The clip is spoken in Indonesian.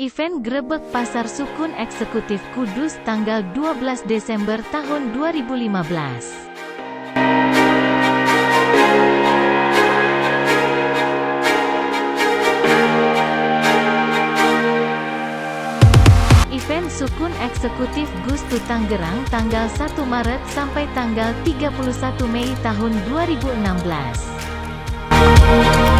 Event Grebek Pasar Sukun Eksekutif Kudus tanggal 12 Desember tahun 2015. Event Sukun Eksekutif Gustu Tangerang tanggal 1 Maret sampai tanggal 31 Mei tahun 2016.